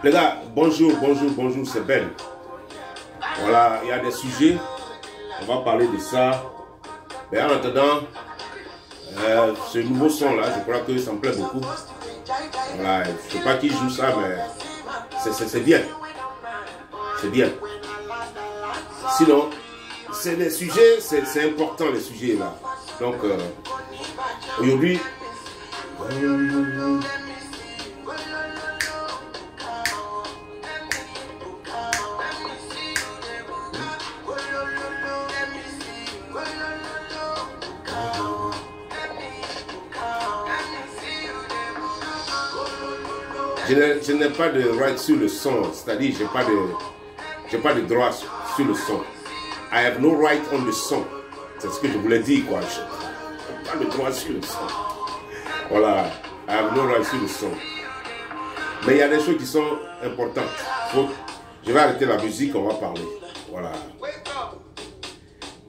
Les gars, bonjour, c'est Ben. Voilà, il y a des sujets, on va parler de ça. Mais en attendant, ce nouveau son là, je crois que ça me plaît beaucoup. Voilà, je ne sais pas qui joue ça, mais c'est bien. C'est bien. Sinon, c'est des sujets, c'est important les sujets là. Donc, aujourd'hui, je n'ai pas de right sur le son, c'est-à-dire j'ai pas de droit sur le son. I have no right on the son. C'est ce que je voulais dire, quoi. Je n'ai pas de droit sur le son. Voilà, I have no right sur le son. Mais il y a des choses qui sont importantes. Donc, je vais arrêter la musique, on va parler. Voilà.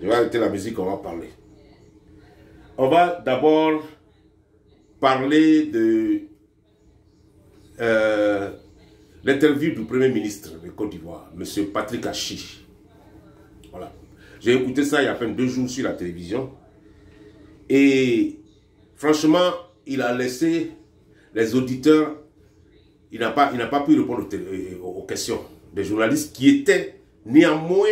Je vais arrêter la musique, on va parler. On va d'abord parler de l'interview du Premier ministre de Côte d'Ivoire, M. Patrick Achi. Voilà. J'ai écouté ça il y a à peine 2 jours sur la télévision. Et franchement, il a laissé les auditeurs, il n'a pas pu répondre aux questions des journalistes qui étaient néanmoins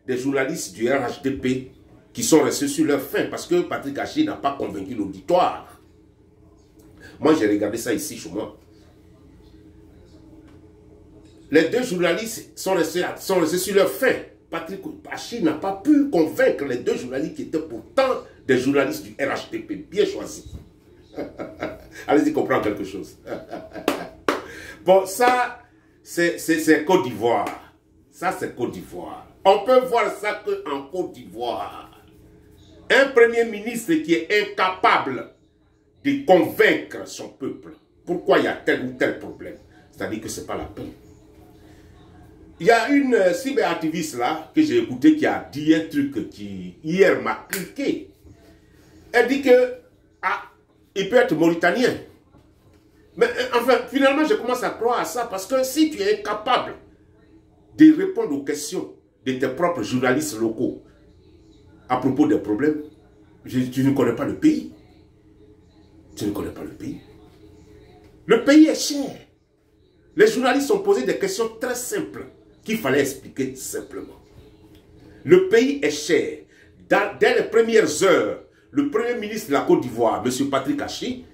des journalistes du RHDP qui sont restés sur leur faim parce que Patrick Achi n'a pas convaincu l'auditoire. Moi, j'ai regardé ça ici chez moi. Les 2 journalistes sont restés sur leur faim. Patrick Achi n'a pas pu convaincre les 2 journalistes qui étaient pourtant des journalistes du RHDP. Bien choisis. Allez-y comprendre quelque chose. Bon, ça, c'est Côte d'Ivoire. Ça, c'est Côte d'Ivoire. On peut voir ça qu'en Côte d'Ivoire. Un premier ministre qui est incapable de convaincre son peuple. Pourquoi il y a tel ou tel problème? C'est-à-dire que ce n'est pas la peine. Il y a une cyberactiviste là, que j'ai écouté, qui a dit un truc qui, hier, m'a cliqué. Elle dit que, il peut être mauritanien. Mais enfin, finalement, je commence à croire à ça, parce que si tu es incapable de répondre aux questions de tes propres journalistes locaux à propos des problèmes, tu ne connais pas le pays. Tu ne connais pas le pays. Le pays est cher. Les journalistes ont posé des questions très simples qu'il fallait expliquer simplement. Le pays est cher. Dès les premières heures, le Premier ministre de la Côte d'Ivoire, M. Patrick Achi,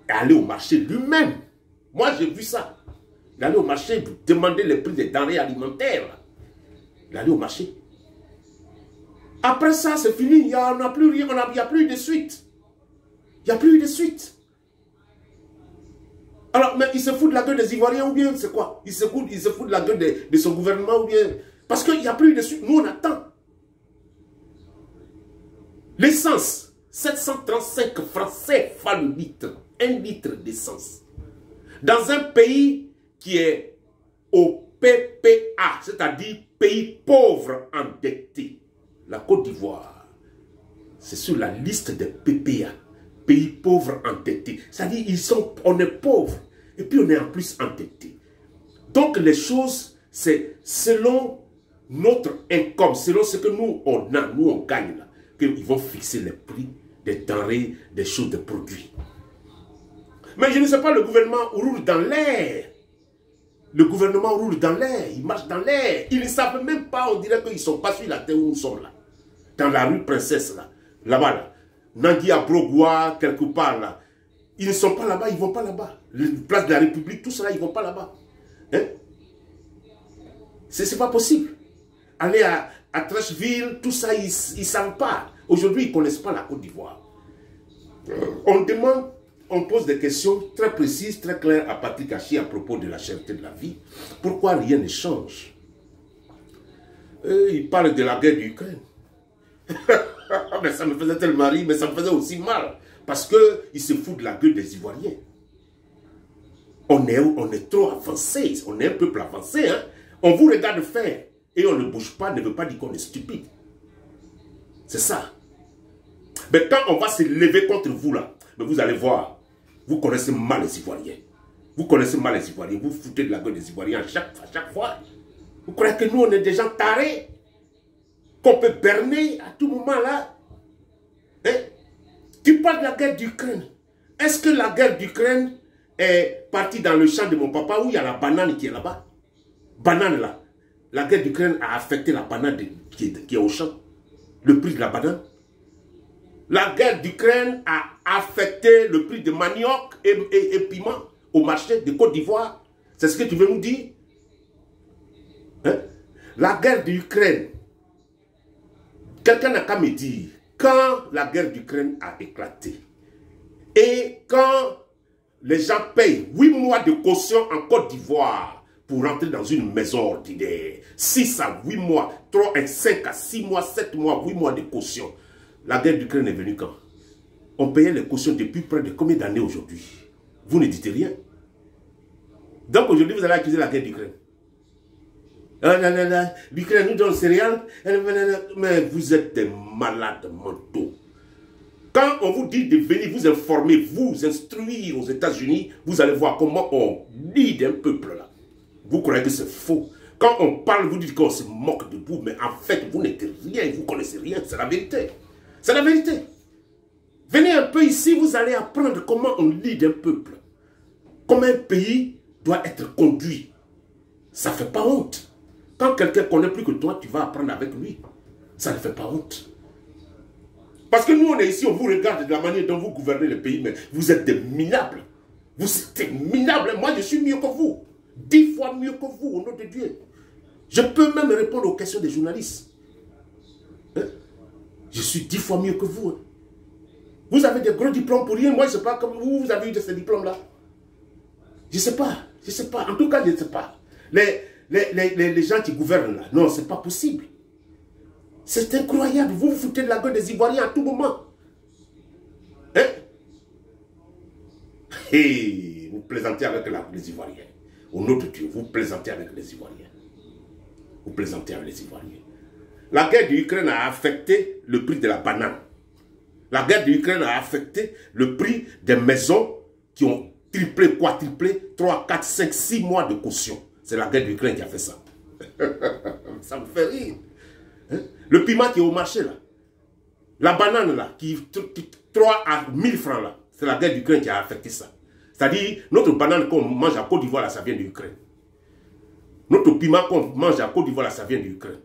est allé au marché lui-même. Moi, j'ai vu ça. Il est allé au marché demander les prix des denrées alimentaires. Il est allé au marché. Après ça, c'est fini. Il n'y a plus rien. Il n'y a plus de suite. Il n'y a plus de suite. Alors, mais il se fout de la gueule des Ivoiriens ou bien c'est quoi? Il se fout de la gueule de son gouvernement ou bien... Parce qu'il n'y a plus de suite. Nous, on attend. L'essence, 735 francs CFA le litre. 1 litre d'essence. Dans un pays qui est au PPA, c'est-à-dire pays pauvre endetté. La Côte d'Ivoire, c'est sur la liste des PPA. Pays pauvres endettés. C'est-à-dire, on est pauvre et puis on est en plus endetté. Donc les choses, c'est selon notre income, selon ce que nous on a, nous on gagne là, qu'ils vont fixer les prix des denrées, des choses, des produits. Mais je ne sais pas, le gouvernement roule dans l'air. Le gouvernement roule dans l'air, il marche dans l'air. Ils ne savent même pas, on dirait qu'ils ne sont pas sur la terre où nous sommes là. Dans la rue Princesse là, là-bas là. Nangui à Brogoua, quelque part là. Ils ne sont pas là-bas, ils ne vont pas là-bas. Place de la République, tout ça là, ils ne vont pas là-bas. Hein? C'est pas possible. Aller à Trècheville, tout ça, ils ne savent pas. Aujourd'hui, ils ne connaissent pas la Côte d'Ivoire. On pose des questions très précises, très claires à Patrick Achi à propos de la cherté de la vie. Pourquoi rien ne change? Il parle de la guerre d'Ukraine. Mais ça me faisait tellement rire, mais ça me faisait aussi mal. Parce qu'il se fout de la gueule des Ivoiriens. On est trop avancé, on est un peuple avancé. Hein? On vous regarde faire et on ne bouge pas, ne veut pas dire qu'on est stupide. C'est ça. Mais quand on va se lever contre vous là, mais vous allez voir, vous connaissez mal les Ivoiriens. Vous connaissez mal les Ivoiriens, vous foutez de la gueule des Ivoiriens à chaque fois. Vous croyez que nous, on est des gens tarés, qu'on peut berner à tout moment là? Hein? Tu parles de la guerre d'Ukraine. Est-ce que la guerre d'Ukraine est partie dans le champ de mon papa où il y a la banane qui est là-bas? Banane là. La guerre d'Ukraine a affecté la banane qui est au champ. Le prix de la banane. La guerre d'Ukraine a affecté le prix de manioc et piment au marché de Côte d'Ivoire. C'est ce que tu veux nous dire? Hein? La guerre d'Ukraine. Quelqu'un n'a qu'à me dire, quand la guerre d'Ukraine a éclaté, et quand les gens payent 8 mois de caution en Côte d'Ivoire pour rentrer dans une maison ordinaire, 6 à 8 mois, 3 et 5 à 6 mois, 7 mois, 8 mois de caution, la guerre d'Ukraine est venue quand? On payait les cautions depuis près de combien d'années aujourd'hui? Vous ne dites rien. Donc aujourd'hui, vous allez accuser la guerre d'Ukraine. L'Ukraine nous donne le céréales, mais vous êtes des malades mentaux. Quand on vous dit de venir vous informer, vous instruire aux États-Unis, vous allez voir comment on lead un peuple là. Vous croyez que c'est faux. Quand on parle, vous dites qu'on se moque de vous, mais en fait, vous n'êtes rien, vous ne connaissez rien. C'est la vérité. C'est la vérité. Venez un peu ici, vous allez apprendre comment on lead un peuple. Comment un pays doit être conduit. Ça ne fait pas honte. Quand quelqu'un connaît plus que toi, tu vas apprendre avec lui. Ça ne fait pas honte. Parce que nous, on est ici, on vous regarde de la manière dont vous gouvernez le pays, mais vous êtes des minables. Vous êtes minables. Moi, je suis mieux que vous. 10 fois mieux que vous, au nom de Dieu. Je peux même répondre aux questions des journalistes. Hein? Je suis 10 fois mieux que vous. Hein? Vous avez des gros diplômes pour rien. Moi, je ne sais pas comment vous avez eu de ces diplômes-là. Je ne sais pas. Je ne sais pas. En tout cas, je ne sais pas. Les gens qui gouvernent là, non, ce n'est pas possible. C'est incroyable. Vous vous foutez de la gueule des Ivoiriens à tout moment. Hein? Et vous plaisantez avec les Ivoiriens. Au nom de Dieu, vous plaisantez avec les Ivoiriens. Vous plaisantez avec les Ivoiriens. La guerre de l'Ukraine a affecté le prix de la banane. La guerre de l'Ukraine a affecté le prix des maisons qui ont triplé, quadruplé, 3, 4, 5, 6 mois de caution. C'est la guerre de l'Ukraine qui a fait ça. Ça me fait rire. Hein? Le piment qui est au marché là. La banane là, qui 3 à 1000 francs là. C'est la guerre d'Ukraine qui a affecté ça. C'est-à-dire, notre banane qu'on mange à Côte d'Ivoire là, ça vient de l'Ukraine. Notre piment qu'on mange à Côte d'Ivoire là, ça vient de l'Ukraine.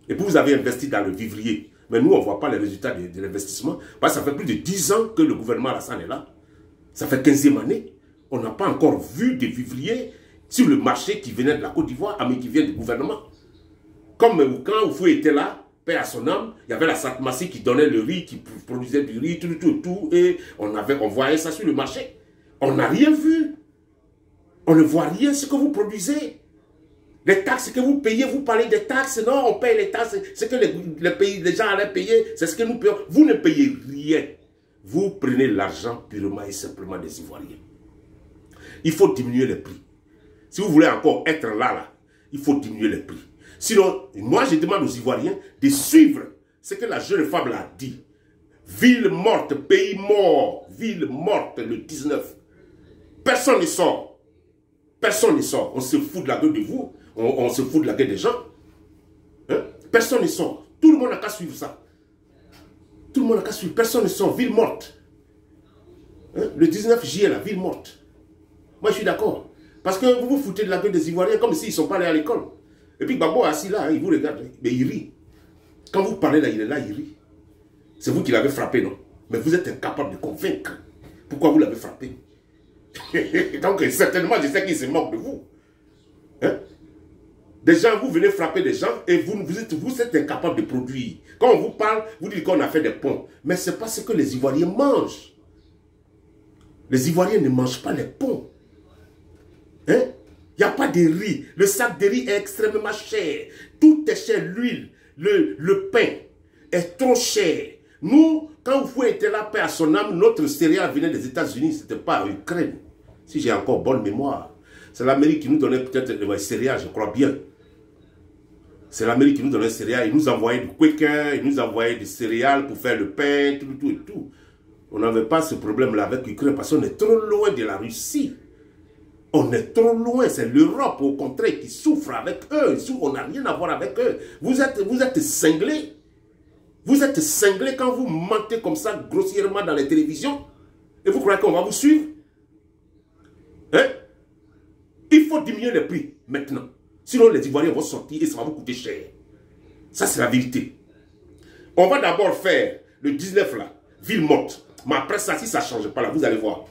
Et puis vous avez investi dans le vivrier. Mais nous, on ne voit pas les résultats de l'investissement. Parce que ça fait plus de 10 ans que le gouvernement Alassane est là. Ça fait 15e année. On n'a pas encore vu des vivriers sur le marché qui venaient de la Côte d'Ivoire, mais qui viennent du gouvernement. Comme quand Oufou était là, paix à son âme, il y avait la Satmassi qui donnait le riz, qui produisait du riz, tout, et on voyait ça sur le marché. On n'a rien vu. On ne voit rien ce que vous produisez. Les taxes que vous payez, vous parlez des taxes, non, on paye les taxes, ce que les gens allaient payer, c'est ce que nous payons. Vous ne payez rien. Vous prenez l'argent purement et simplement des Ivoiriens. Il faut diminuer les prix. Si vous voulez encore être là, il faut diminuer les prix. Sinon, moi je demande aux Ivoiriens de suivre ce que la jeune femme a dit. Ville morte, pays mort, ville morte le 19. Personne ne sort. Personne ne sort. On se fout de la gueule de vous. On se fout de la gueule des gens. Hein? Personne ne sort. Tout le monde n'a qu'à suivre ça. Tout le monde n'a qu'à suivre. Personne ne sort. Ville morte. Hein? Le 19 juillet, la ville morte. Moi, je suis d'accord. Parce que vous vous foutez de la gueule des Ivoiriens comme s'ils ne sont pas allés à l'école. Et puis Gbagbo assis là, il vous regarde. Mais il rit. Quand vous parlez là, il est là, il rit. C'est vous qui l'avez frappé, non? Mais vous êtes incapable de convaincre. Pourquoi vous l'avez frappé? Donc, certainement, je sais qu'il se moque de vous. Hein? Des gens, vous venez frapper des gens et vous êtes incapable de produire. Quand on vous parle, vous dites qu'on a fait des ponts. Mais ce n'est pas ce que les Ivoiriens mangent. Les Ivoiriens ne mangent pas les ponts. Hein? Il n'y a pas de riz. Le sac de riz est extrêmement cher. Tout est cher. L'huile, le pain est trop cher. Nous, quand vous étiez là, paix à son âme, notre céréale venait des États-Unis, ce n'était pas l'Ukraine. Si j'ai encore bonne mémoire. C'est l'Amérique qui nous donnait peut-être les céréales, je crois bien. C'est l'Amérique qui nous donnait les céréales. Ils nous envoyaient du Quaker, ils nous envoyaient des céréales pour faire le pain, tout. On n'avait pas ce problème-là avec l'Ukraine parce qu'on est trop loin de la Russie. On est trop loin, c'est l'Europe au contraire qui souffre avec eux. On n'a rien à voir avec eux. Vous êtes cinglés. Vous êtes cinglés quand vous mentez comme ça grossièrement dans les télévisions. Et vous croyez qu'on va vous suivre? Hein? Il faut diminuer les prix maintenant. Sinon les Ivoiriens vont sortir et ça va vous coûter cher. Ça c'est la vérité. On va d'abord faire le 19 là, ville morte. Mais après ça, si ça ne change pas là, vous allez voir.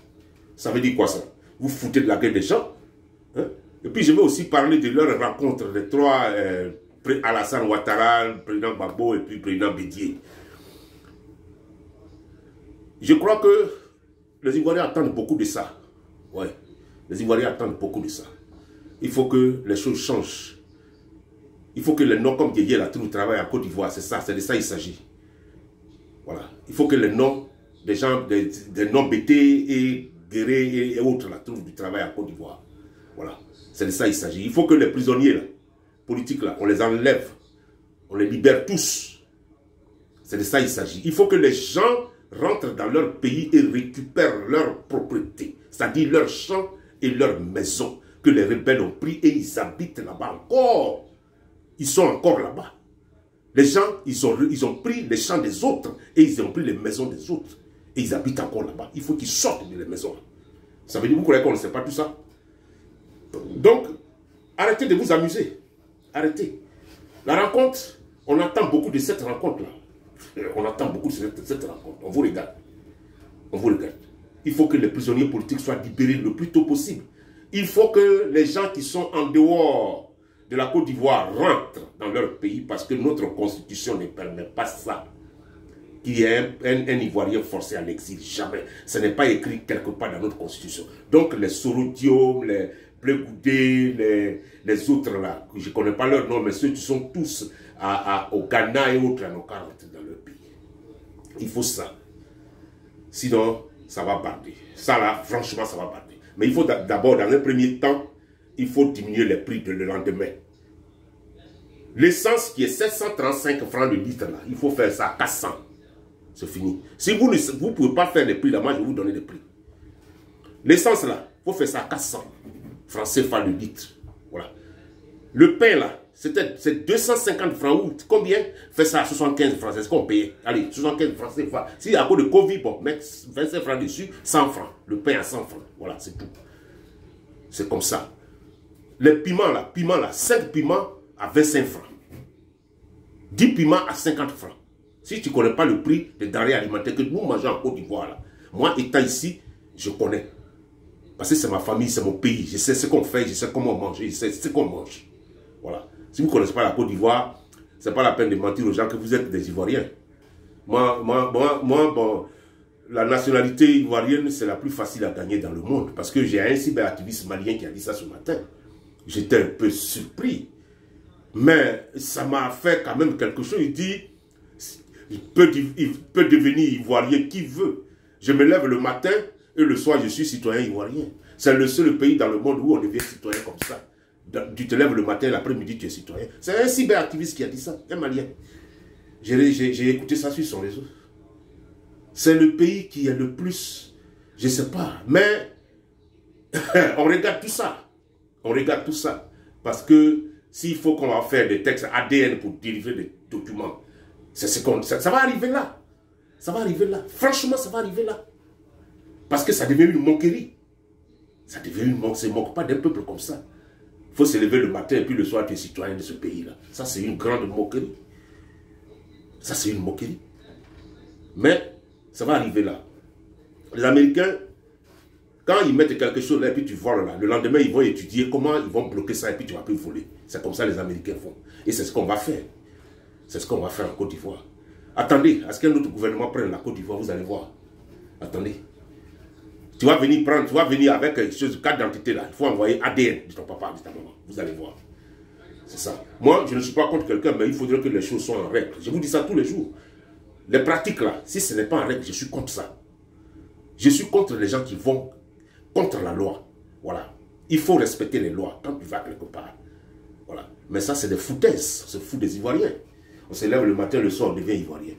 Ça veut dire quoi ça? Vous foutez de la gueule des gens. Hein? Et puis je vais aussi parler de leur rencontre, les trois, Alassane Ouattara, le président Gbagbo et puis le président Bédié. Je crois que les Ivoiriens attendent beaucoup de ça. Ouais. Les Ivoiriens attendent beaucoup de ça. Il faut que les choses changent. Il faut que les noms comme Guégué là, tout le travail en Côte d'Ivoire, c'est ça, c'est de ça il s'agit. Voilà. Il faut que les noms des gens, des noms BT et Guéré et autres là, trouvent du travail en Côte d'Ivoire. Voilà. C'est de ça il s'agit. Il faut que les prisonniers là, politiques là, on les enlève. On les libère tous. C'est de ça il s'agit. Il faut que les gens rentrent dans leur pays et récupèrent leur propriété. C'est-à-dire leurs champs et leurs maisons que les rebelles ont pris et ils habitent là-bas encore. Ils sont encore là-bas. Les gens, ils ont pris les champs des autres et ils ont pris les maisons des autres. Et ils habitent encore là-bas. Il faut qu'ils sortent de les maisons. Ça veut dire, vous croyez qu'on ne sait pas tout ça? Donc, arrêtez de vous amuser. Arrêtez. La rencontre, on attend beaucoup de cette rencontre-là. On attend beaucoup de cette rencontre. On vous regarde. On vous regarde. Il faut que les prisonniers politiques soient libérés le plus tôt possible. Il faut que les gens qui sont en dehors de la Côte d'Ivoire rentrent dans leur pays parce que notre constitution ne permet pas ça. Qu'il y ait un Ivoirien forcé à l'exil. Jamais. Ce n'est pas écrit quelque part dans notre constitution. Donc les Sorodium, les Blegoudé, les autres là, je ne connais pas leur nom, mais ceux qui sont tous au Ghana et autres, n'ont qu'à rentrer dans leur pays. Il faut ça. Sinon, ça va barder. Ça là, franchement, ça va barder. Mais il faut d'abord, dans un premier temps, il faut diminuer les prix de le lendemain. L'essence qui est 735 francs de litre là, il faut faire ça à 400. C'est fini. Si vous ne pouvez pas faire les prix là, moi je vais vous donner des prix. L'essence là, il faut faire ça à 400 francs CFA le litre. Voilà. Le pain là, c'est 250 francs ou combien? Fait ça à 75 francs, c'est ce qu'on paye. Allez, 75 francs CFA. Si à cause de Covid, bon, mettre 25 francs dessus, 100 francs. Le pain à 100 francs. Voilà, c'est tout. C'est comme ça. Les piments là, 5 piments à 25 francs. 10 piments à 50 francs. Si tu ne connais pas le prix des denrées alimentaires que nous mangeons en Côte d'Ivoire, là, moi étant ici, je connais. Parce que c'est ma famille, c'est mon pays. Je sais ce qu'on fait, je sais comment manger, je sais ce qu'on mange. Voilà. Si vous ne connaissez pas la Côte d'Ivoire, ce n'est pas la peine de mentir aux gens que vous êtes des Ivoiriens. Moi, bon, la nationalité ivoirienne, c'est la plus facile à gagner dans le monde. Parce que j'ai un cyberactiviste malien qui a dit ça ce matin. J'étais un peu surpris. Mais ça m'a fait quand même quelque chose. Il dit, il peut devenir ivoirien qui veut. Je me lève le matin et le soir, je suis citoyen ivoirien. C'est le seul pays dans le monde où on devient citoyen comme ça. Tu te lèves le matin, l'après-midi, tu es citoyen. C'est un cyberactiviste qui a dit ça, un malien. J'ai écouté ça sur son réseau. C'est le pays qui est le plus, je ne sais pas, mais on regarde tout ça. On regarde tout ça. Parce que s'il faut qu'on va faire des textes ADN pour délivrer des documents, ça va arriver là. Ça va arriver là. Franchement, ça va arriver là. Parce que ça devient une moquerie. Ça devient une moquerie. On ne se moque pas d'un peuple comme ça. Il faut se lever le matin et puis le soir, tu es citoyen de ce pays-là. Ça, c'est une grande moquerie. Ça, c'est une moquerie. Mais ça va arriver là. Les Américains, quand ils mettent quelque chose là et puis tu voles là, le lendemain, ils vont étudier comment ils vont bloquer ça et puis tu vas plus voler. C'est comme ça que les Américains font. Et c'est ce qu'on va faire. C'est ce qu'on va faire en Côte d'Ivoire. Attendez, à ce qu'un autre gouvernement prenne la Côte d'Ivoire, vous allez voir. Attendez. Tu vas venir avec quelque chose de carte d'identité là. Il faut envoyer ADN de ton papa, de ta maman. Vous allez voir. C'est ça. Moi, je ne suis pas contre quelqu'un, mais il faudrait que les choses soient en règle. Je vous dis ça tous les jours. Les pratiques là, si ce n'est pas en règle, je suis contre ça. Je suis contre les gens qui vont contre la loi. Voilà. Il faut respecter les lois quand tu vas quelque part. Voilà. Mais ça, c'est des foutaises. On se fout des Ivoiriens. On se lève le matin, le soir, on devient Ivoirien.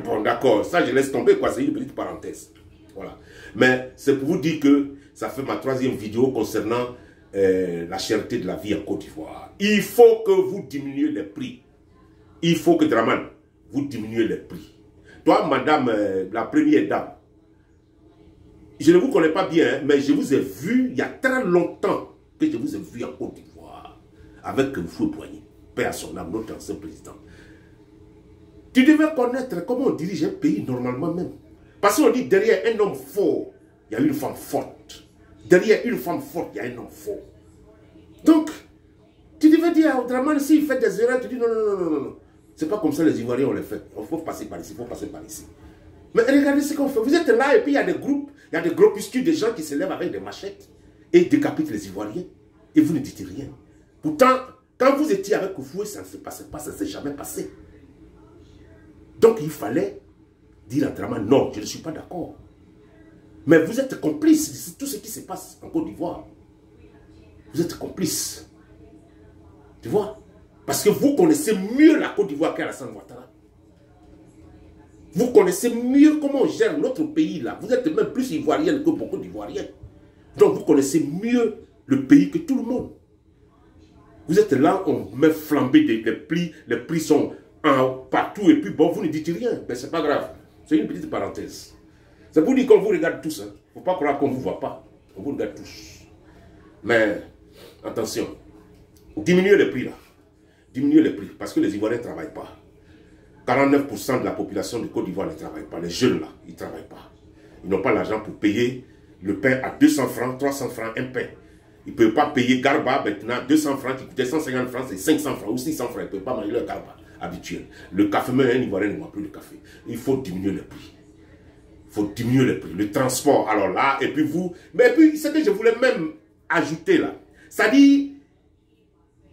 Bon, d'accord. Ça, je laisse tomber, quoi. C'est une petite parenthèse. Voilà. Mais c'est pour vous dire que ça fait ma 3e vidéo concernant la cherté de la vie en Côte d'Ivoire. Il faut que vous diminuiez les prix. Il faut que, Draman, vous diminuiez les prix. Toi, madame, la première dame, je ne vous connais pas bien, hein, mais je vous ai vu il y a très longtemps que je vous ai vu en Côte d'Ivoire avec Houphouët-Boigny, paix à son âme, notre ancien président. Tu devais connaître comment on dirige un pays normalement même. Parce qu'on dit derrière un homme fort, il y a une femme forte. Derrière une femme forte, il y a un homme fort. Donc, tu devais dire à Draman, s'il fait des erreurs, tu dis non, non, non, non, non. C'est pas comme ça les Ivoiriens on les fait. Il faut passer par ici, il faut passer par ici. Mais regardez ce qu'on fait. Vous êtes là et puis il y a des groupes, il y a des groupuscules de gens qui se lèvent avec des machettes et décapitent les Ivoiriens. Et vous ne dites rien. Pourtant, quand vous étiez avec Houphouët, ça ne se passait pas, ça ne s'est jamais passé. Donc il fallait dire à Draman, non, je ne suis pas d'accord. Mais vous êtes complice de tout ce qui se passe en Côte d'Ivoire. Vous êtes complice. Tu vois? Parce que vous connaissez mieux la Côte d'Ivoire qu'Alassane Ouattara. Vous connaissez mieux comment on gère notre pays là. Vous êtes même plus ivoirienne que beaucoup d'Ivoiriens. Donc vous connaissez mieux le pays que tout le monde. Vous êtes là, on met flambé des prix, les prix sont partout et puis bon, vous ne dites rien. Mais c'est pas grave. C'est une petite parenthèse. C'est pour dire qu'on vous regarde tous. Il ne faut pas croire qu'on ne vous voit pas. On vous regarde tous. Mais attention, diminuez les prix là. Diminuez les prix parce que les Ivoiriens ne travaillent pas. 49% de la population de Côte d'Ivoire ne travaille pas. Les jeunes là, ils ne travaillent pas. Ils n'ont pas l'argent pour payer le pain à 200 francs, 300 francs, un pain. Ils ne peuvent pas payer Garba maintenant, 200 francs qui coûtait 150 francs, c'est 500 francs ou 600 francs. Ils ne peuvent pas manger leur Garba habituel. Le café, même un Ivoirien ne boit plus de café. Il faut diminuer les prix. Il faut diminuer les prix. Le transport, alors là, et puis vous... Mais puis, ce que je voulais même ajouter là, c'est-à-dire,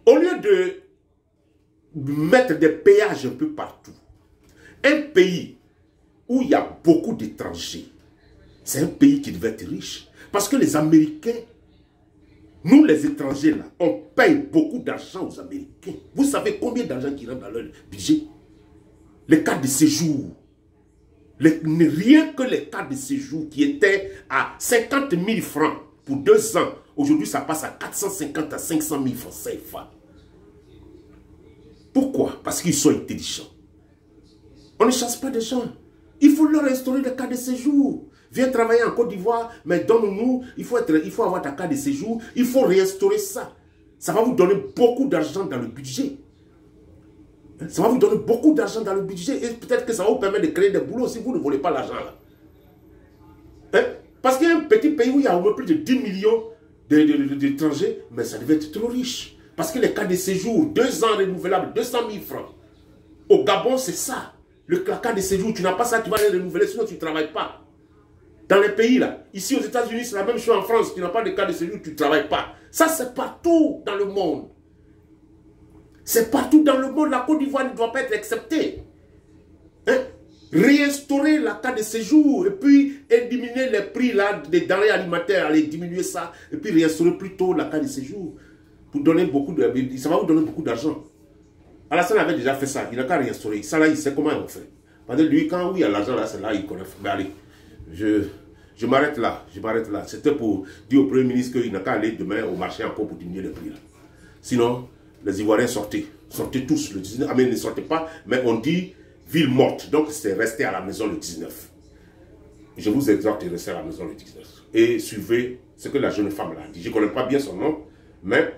au lieu de mettre des péages un peu partout, un pays où il y a beaucoup d'étrangers, c'est un pays qui devait être riche. Parce que les Américains, nous les étrangers là, on paye beaucoup d'argent aux Américains. Vous savez combien d'argent qui rentre dans leur budget? Les cartes de séjour. Rien que les cartes de séjour qui étaient à 50 000 francs pour 2 ans, aujourd'hui ça passe à 450 à 500 000 francs CFA. Pourquoi? Parce qu'ils sont intelligents. On ne chasse pas des gens. Il faut leur instaurer des cartes de séjour. Viens travailler en Côte d'Ivoire, mais donne-nous, il faut avoir ta carte de séjour, il faut réinstaurer ça. Ça va vous donner beaucoup d'argent dans le budget. Ça va vous donner beaucoup d'argent dans le budget et peut-être que ça va vous permettre de créer des boulots si vous ne volez pas l'argent là. Hein? Parce qu'il y a un petit pays où il y a au moins plus de 10 millions d'étrangers, mais ça devait être trop riche. Parce que les cartes de séjour, 2 ans renouvelables, 200 000 francs. Au Gabon, c'est ça. Le carte de séjour, tu n'as pas ça, tu vas les renouveler, sinon tu ne travailles pas. Dans les pays là, ici aux États-Unis, c'est la même chose en France, tu n'as pas de carte de séjour, tu ne travailles pas. Ça, c'est partout dans le monde. C'est partout dans le monde, la Côte d'Ivoire ne doit pas être acceptée. Hein? Réinstaurer la carte de séjour et puis diminuer les prix là, des denrées alimentaires, aller diminuer ça, et puis réinstaurer plutôt la carte de séjour. Pour donner beaucoup de... Ça va vous donner beaucoup d'argent. Alassane avait déjà fait ça, il n'a qu'à réinstaurer. Ça là, il sait comment on fait. Parce que lui, quand il y a l'argent là, c'est là, il connaît. Mais allez, je m'arrête là, C'était pour dire au Premier ministre qu'il n'a qu'à aller demain au marché encore pour diminuer les prix là. Sinon, les Ivoiriens sortaient. Sortez tous le 19. Ah mais ne sortez pas, mais on dit ville morte. Donc c'est rester à la maison le 19. Je vous exhorte de rester à la maison le 19. Et suivez ce que la jeune femme là dit. Je ne connais pas bien son nom, mais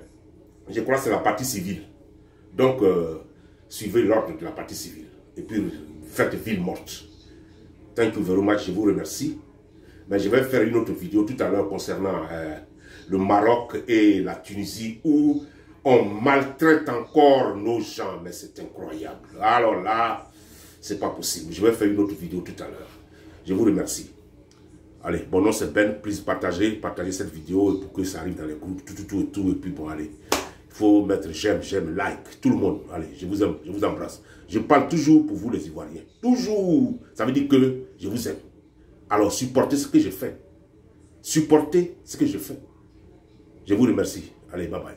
je crois que c'est la partie civile. Donc, suivez l'ordre de la partie civile. Et puis, faites ville morte. Thank you very much. Je vous remercie. Mais je vais faire une autre vidéo tout à l'heure concernant le Maroc et la Tunisie où on maltraite encore nos gens. Mais c'est incroyable. Alors là, c'est pas possible. Je vais faire une autre vidéo tout à l'heure. Je vous remercie. Allez, mon nom c'est Ben. Please partagez cette vidéo pour que ça arrive dans les groupes. Tout. Et puis bon, allez. Il faut mettre j'aime, like, tout le monde. Allez, je vous aime, je vous embrasse. Je parle toujours pour vous les Ivoiriens. Toujours. Ça veut dire que je vous aime. Alors supportez ce que je fais. Supportez ce que je fais. Je vous remercie. Allez, bye bye.